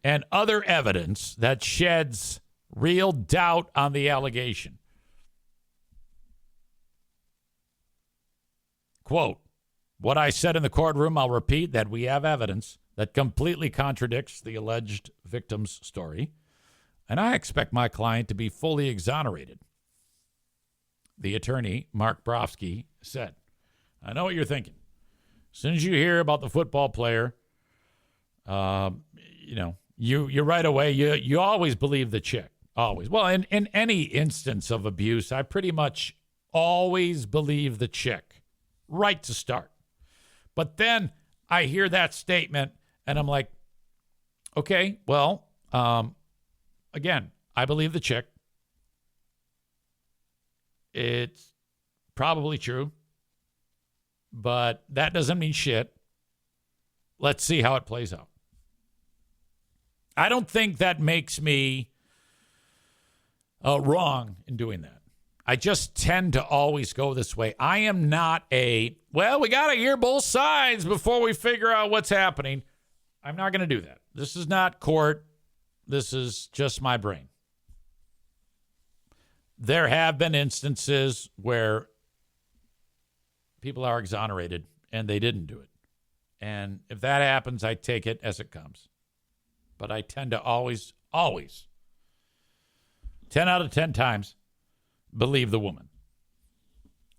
[SPEAKER 1] and other evidence that sheds real doubt on the allegation. Quote, what I said in the courtroom, I'll repeat, that we have evidence that completely contradicts the alleged victim's story, and I expect my client to be fully exonerated. The attorney, Mark Brofsky, said, I know what you're thinking. As soon as you hear about the football player, you right away, you always believe the chick. Always. Well, in any instance of abuse, I pretty much always believe the chick. Right to start. But then I hear that statement and I'm like, okay, well, again, I believe the chick. It's probably true, but that doesn't mean shit. Let's see how it plays out. I don't think that makes me wrong in doing that. I just tend to always go this way. I am not we got to hear both sides before we figure out what's happening. I'm not going to do that. This is not court. This is just my brain. There have been instances where people are exonerated and they didn't do it. And if that happens, I take it as it comes. But I tend to always, 10 out of 10 times, believe the woman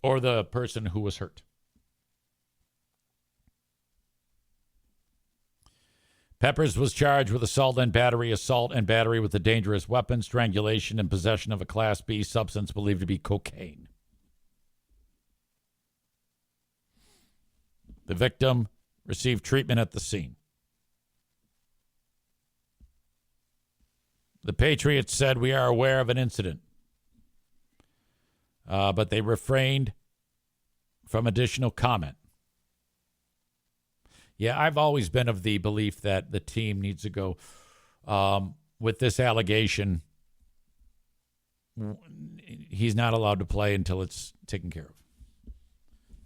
[SPEAKER 1] or the person who was hurt. Peppers was charged with assault and battery with a dangerous weapon, strangulation, and possession of a Class B substance believed to be cocaine. The victim received treatment at the scene. The Patriots said, we are aware of an incident, but they refrained from additional comment. Yeah, I've always been of the belief that the team needs to go with this allegation. He's not allowed to play until it's taken care of.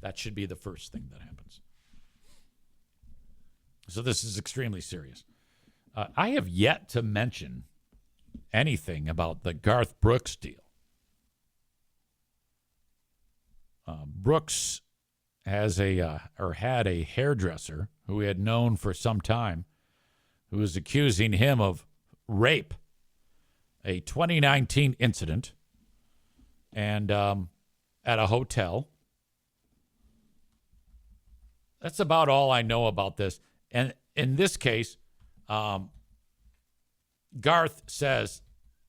[SPEAKER 1] That should be the first thing that happens. So this is extremely serious. I have yet to mention anything about the Garth Brooks deal. Brooks had a hairdresser who he had known for some time who was accusing him of rape, a 2019 incident, and at a hotel. That's about all I know about this. And in this case, Garth says,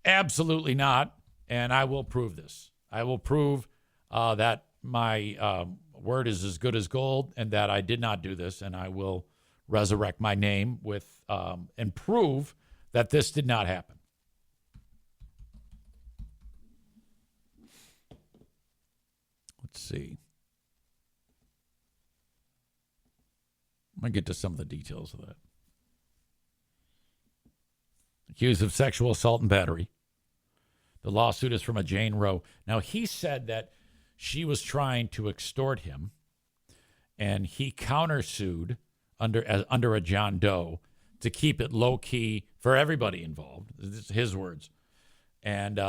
[SPEAKER 1] absolutely not, and I will prove this. I will prove that my word is as good as gold and that I did not do this, and I will resurrect my name with and prove that this did not happen. Let's see. I'm going to get to some of the details of that. Accused of sexual assault and battery. The lawsuit is from a Jane Roe. Now, he said that she was trying to extort him, and he countersued under a John Doe to keep it low-key for everybody involved. This is his words. And,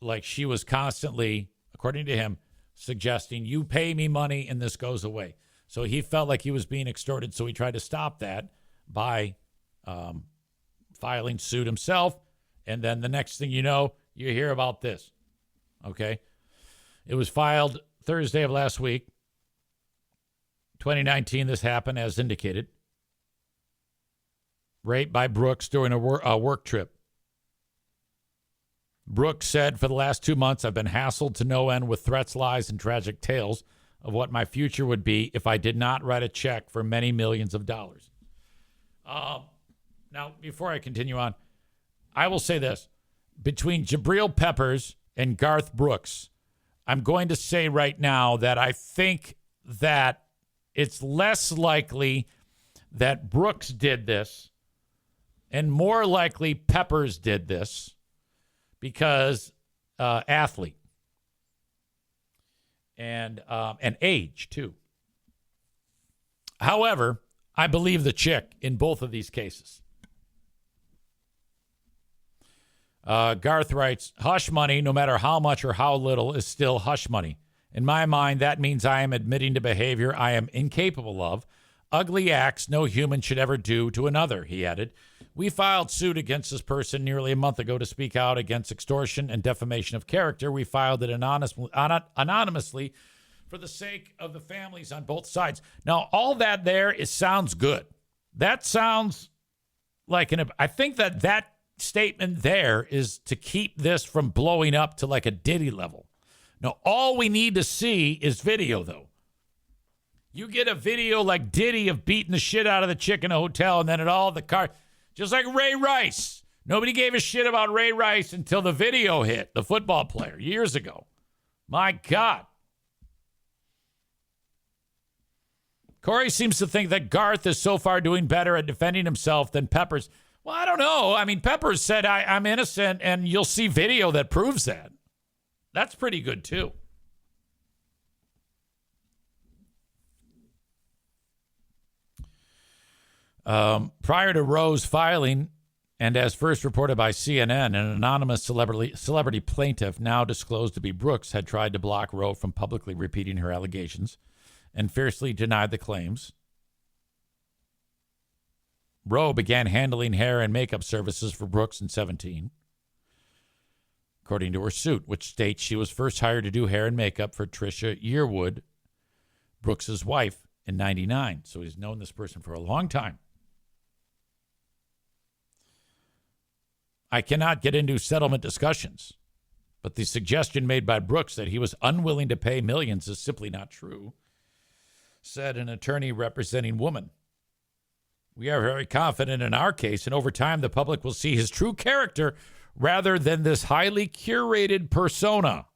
[SPEAKER 1] like, she was constantly, according to him, suggesting, you pay me money and this goes away. So he felt like he was being extorted, so he tried to stop that by filing suit himself. And then the next thing you know, you hear about this. Okay? It was filed Thursday of last week. 2019, this happened, as indicated. Rape by Brooks during a work trip. Brooks said, for the last 2 months, I've been hassled to no end with threats, lies, and tragic tales of what my future would be if I did not write a check for many millions of dollars. Now, before I continue on, I will say this. Between Jabril Peppers and Garth Brooks, I'm going to say right now that I think that it's less likely that Brooks did this and more likely Peppers did this because athlete and age too. However, I believe the chick in both of these cases. Garth writes, hush money, no matter how much or how little, is still hush money. In my mind, that means I am admitting to behavior I am incapable of. Ugly acts no human should ever do to another, he added. We filed suit against this person nearly a month ago to speak out against extortion and defamation of character. We filed it anonymously for the sake of the families on both sides. Now, all that there sounds good. That sounds like I think that statement there is to keep this from blowing up to like a Diddy level. Now, all we need to see is video, though. You get a video like Diddy of beating the shit out of the chick in a hotel, and then at all the car, just like Ray Rice. Nobody gave a shit about Ray Rice until the video hit, the football player, years ago. My God. Corey seems to think that Garth is so far doing better at defending himself than Peppers. Well, I don't know. I mean, Peppers said, I'm innocent, and you'll see video that proves that. That's pretty good, too. Prior to Roe's filing, and as first reported by CNN, an anonymous celebrity plaintiff, now disclosed to be Brooks, had tried to block Roe from publicly repeating her allegations and fiercely denied the claims. Roe began handling hair and makeup services for Brooks in 2017, according to her suit, which states she was first hired to do hair and makeup for Trisha Yearwood, Brooks's wife, in 1999. So he's known this person for a long time. I cannot get into settlement discussions, but the suggestion made by Brooks that he was unwilling to pay millions is simply not true, said an attorney representing Woman. We are very confident in our case, and over time the public will see his true character rather than this highly curated persona.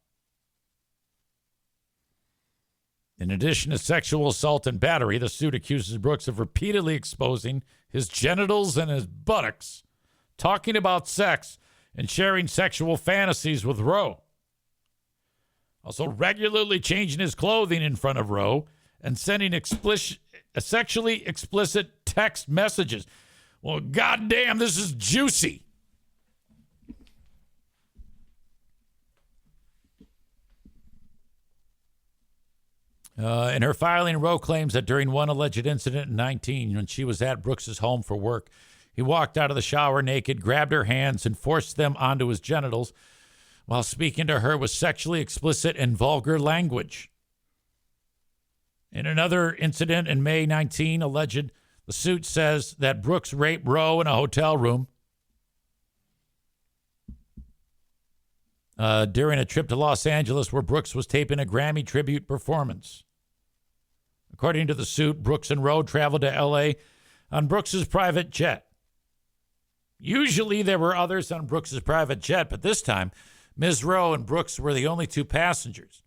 [SPEAKER 1] In addition to sexual assault and battery, the suit accuses Brooks of repeatedly exposing his genitals and his buttocks, talking about sex, and sharing sexual fantasies with Roe. Also regularly changing his clothing in front of Roe and sending sexually explicit text messages. Well, goddamn, this is juicy. In her filing, Roe claims that during one alleged incident in 2019, when she was at Brooks's home for work, he walked out of the shower naked, grabbed her hands, and forced them onto his genitals while speaking to her with sexually explicit and vulgar language. In another incident in May 19, the suit says that Brooks raped Roe in a hotel room. during a trip to Los Angeles where Brooks was taping a Grammy tribute performance. According to the suit, Brooks and Rowe traveled to L.A. on Brooks's private jet. Usually there were others on Brooks's private jet, but this time, Ms. Rowe and Brooks were the only two passengers.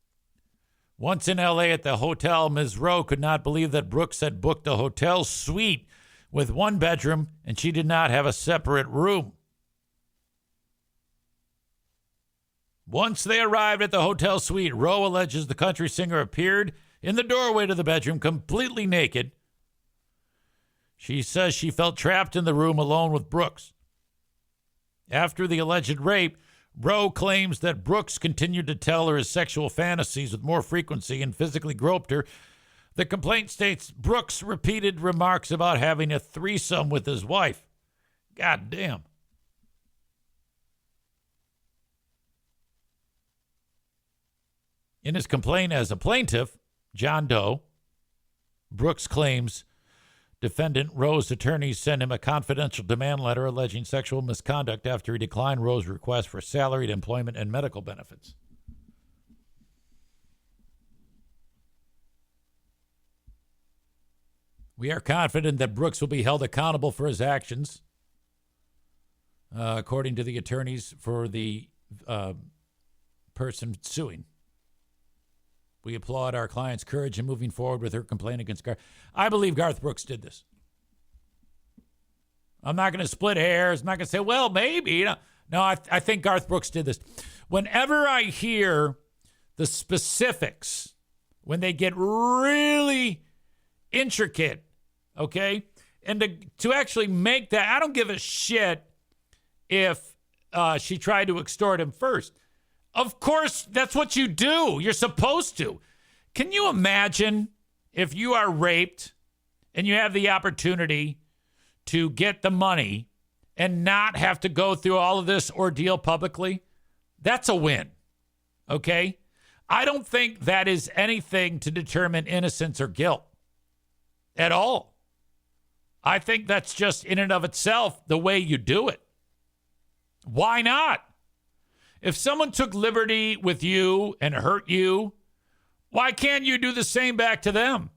[SPEAKER 1] Once in L.A. at the hotel, Ms. Rowe could not believe that Brooks had booked a hotel suite with one bedroom and she did not have a separate room. Once they arrived at the hotel suite, Rowe alleges the country singer appeared in the doorway to the bedroom completely naked. She says she felt trapped in the room alone with Brooks. After the alleged rape, Rowe claims that Brooks continued to tell her his sexual fantasies with more frequency and physically groped her. The complaint states Brooks repeated remarks about having a threesome with his wife. God damn. In his complaint as a plaintiff, John Doe, Brooks claims defendant Rowe's attorneys sent him a confidential demand letter alleging sexual misconduct after he declined Rowe's request for salaried employment and medical benefits. We are confident that Brooks will be held accountable for his actions, according to the attorneys for the person suing. We applaud our client's courage in moving forward with her complaint against Garth. I believe Garth Brooks did this. I'm not going to split hairs. I'm not going to say, well, maybe. No, I think Garth Brooks did this. Whenever I hear the specifics, when they get really intricate, okay, and to actually make that, I don't give a shit if she tried to extort him first. Of course, that's what you do. You're supposed to. Can you imagine if you are raped and you have the opportunity to get the money and not have to go through all of this ordeal publicly? That's a win, okay? I don't think that is anything to determine innocence or guilt at all. I think that's just in and of itself the way you do it. Why not? If someone took liberty with you and hurt you, why can't you do the same back to them?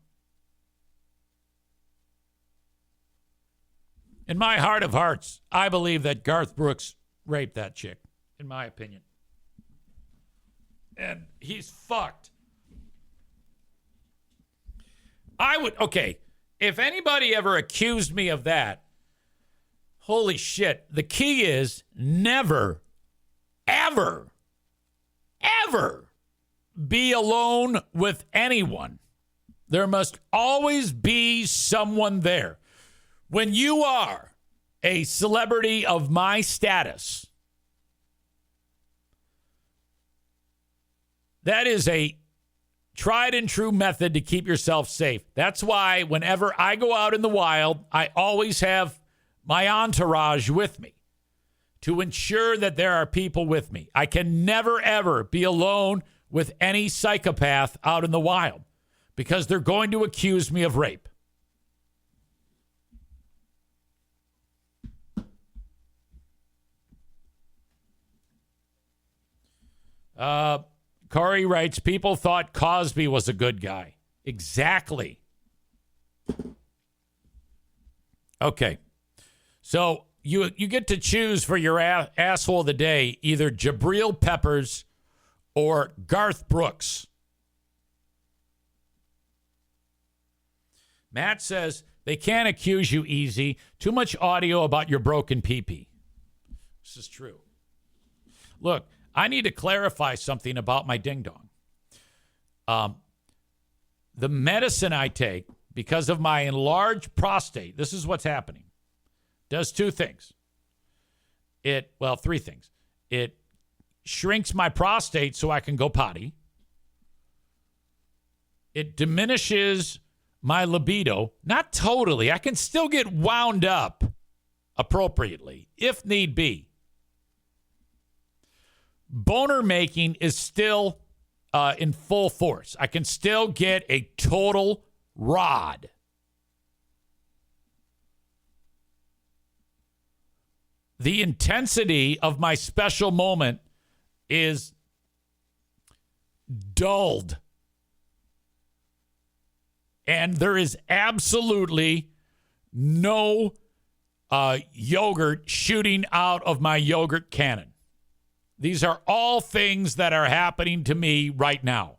[SPEAKER 1] In my heart of hearts, I believe that Garth Brooks raped that chick, in my opinion. And he's fucked. Okay, if anybody ever accused me of that, holy shit, the key is never, ever be alone with anyone. There must always be someone there. When you are a celebrity of my status, that is a tried and true method to keep yourself safe. That's why whenever I go out in the wild, I always have my entourage with me to ensure that there are people with me. I can never, ever be alone with any psychopath out in the wild because they're going to accuse me of rape. Corey writes, people thought Cosby was a good guy. Exactly. Okay. So you get to choose for your asshole of the day, either Jabril Peppers or Garth Brooks. Matt says, they can't accuse you easy. Too much audio about your broken pee-pee. This is true. Look, I need to clarify something about my ding-dong. The medicine I take, because of my enlarged prostate, this is what's happening, does two things. Three things. It shrinks my prostate so I can go potty. It diminishes my libido. Not totally. I can still get wound up appropriately, if need be. Boner making is still in full force. I can still get a total rod. The intensity of my special moment is dulled. And there is absolutely no yogurt shooting out of my yogurt cannon. These are all things that are happening to me right now.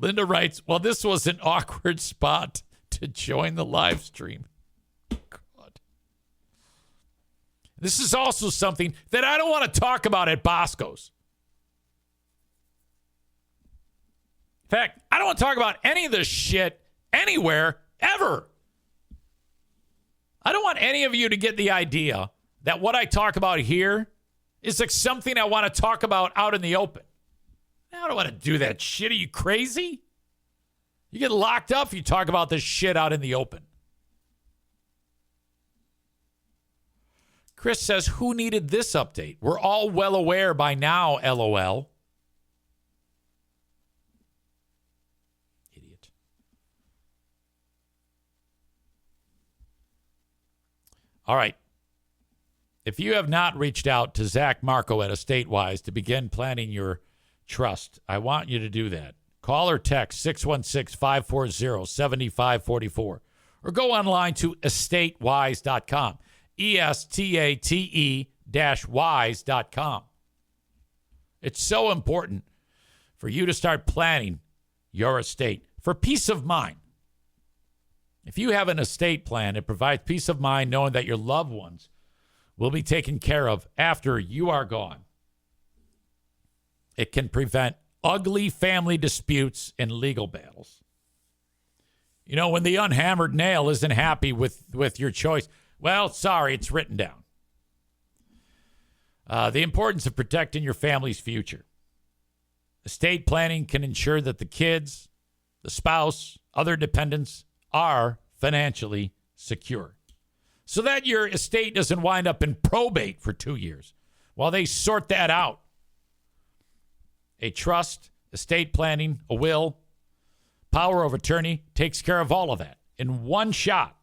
[SPEAKER 1] Linda writes, well, this was an awkward spot to join the live stream. God. This is also something that I don't want to talk about at Bosco's. In fact, I don't want to talk about any of this shit anywhere, ever. I don't want any of you to get the idea that what I talk about here is like something I want to talk about out in the open. I don't want to do that shit. Are you crazy? You get locked up if you talk about this shit out in the open. Chris says, who needed this update? We're all well aware by now, LOL. Idiot. All right. If you have not reached out to Zach Marco at EstateWise to begin planning your trust, I want you to do that. Call or text 616-540-7544 or go online to estatewise.com. ESTATE-wise.com. It's so important for you to start planning your estate for peace of mind. If you have an estate plan, it provides peace of mind knowing that your loved ones will be taken care of after you are gone. It can prevent ugly family disputes and legal battles. You know, when the unhammered nail isn't happy with your choice, well, sorry, it's written down. The importance of protecting your family's future. Estate planning can ensure that the kids, the spouse, other dependents are financially secure, so that your estate doesn't wind up in probate for 2 years while they sort that out. A trust, estate planning, a will, power of attorney takes care of all of that in one shot.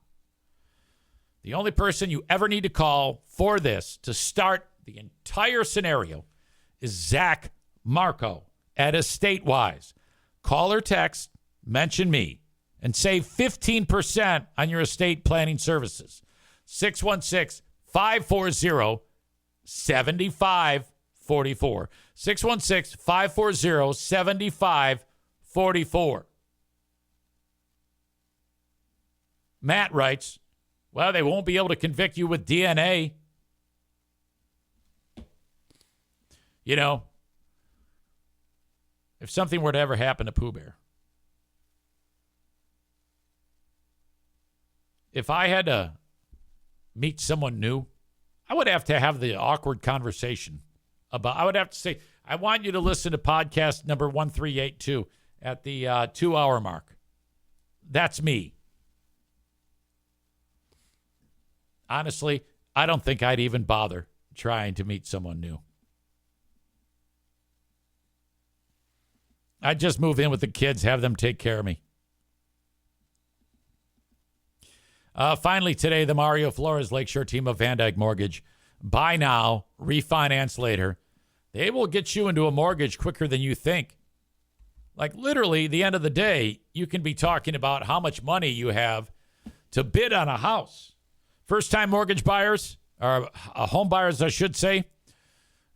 [SPEAKER 1] The only person you ever need to call for this to start the entire scenario is Zach Marco at EstateWise. Call or text, mention me, and save 15% on your estate planning services. 616-540-7544. 616-540-7544. Matt writes, well, they won't be able to convict you with DNA. You know, if something were to ever happen to Pooh Bear, if I had to meet someone new, I would have to have the awkward conversation about, I would have to say, I want you to listen to podcast number 1382 at the 2-hour mark. That's me. Honestly, I don't think I'd even bother trying to meet someone new. I'd just move in with the kids, have them take care of me. Finally today, the Mario Flores Lakeshore team of Van Dyke Mortgage. Buy now, refinance later. They will get you into a mortgage quicker than you think. Like literally, the end of the day, you can be talking about how much money you have to bid on a house. First-time mortgage buyers, or home buyers, I should say,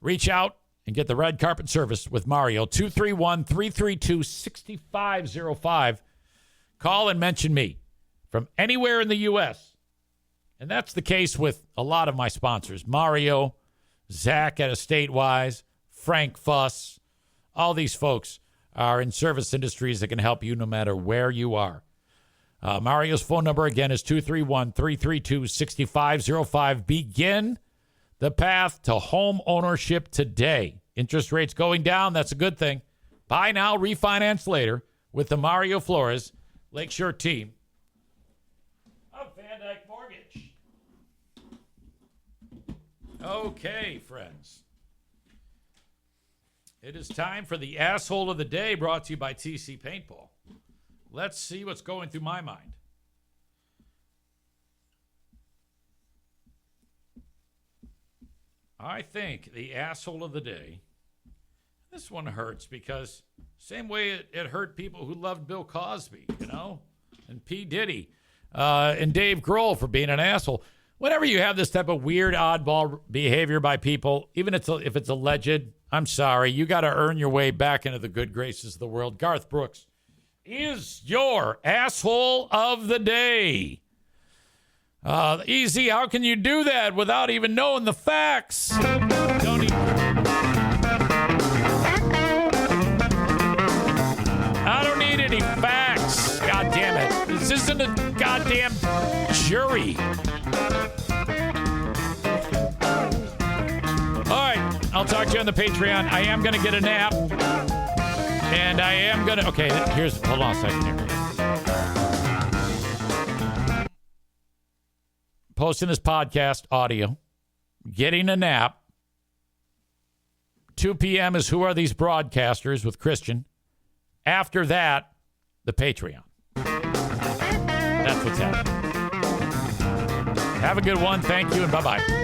[SPEAKER 1] reach out and get the red carpet service with Mario. 231-332-6505. Call and mention me from anywhere in the U.S. And that's the case with a lot of my sponsors. Mario, Zach at EstateWise, Frank Fuss. All these folks are in service industries that can help you no matter where you are. Mario's phone number, again, is 231-332-6505. Begin the path to home ownership today. Interest rates going down. That's a good thing. Buy now, refinance later with the Mario Flores Lakeshore team of Van Dyke Mortgage. Okay, friends. It is time for the asshole of the day, brought to you by TC Paintball. Let's see what's going through my mind. I think the asshole of the day, this one hurts because same way it hurt people who loved Bill Cosby, and P. Diddy and Dave Grohl for being an asshole. Whenever you have this type of weird, oddball behavior by people, even if it's alleged, I'm sorry, you got to earn your way back into the good graces of the world. Garth Brooks is your asshole of the day. Easy, how can you do that without even knowing the facts? Don't even... I don't need any facts. God damn it. This isn't a goddamn jury. All right, I'll talk to you on the Patreon. I am going to get a nap. And I am going to... Okay, hold on a second here. Posting this podcast audio. Getting a nap. 2 p.m. is Who Are These Broadcasters with Christian. After that, the Patreon. That's what's happening. Have a good one. Thank you, and bye-bye.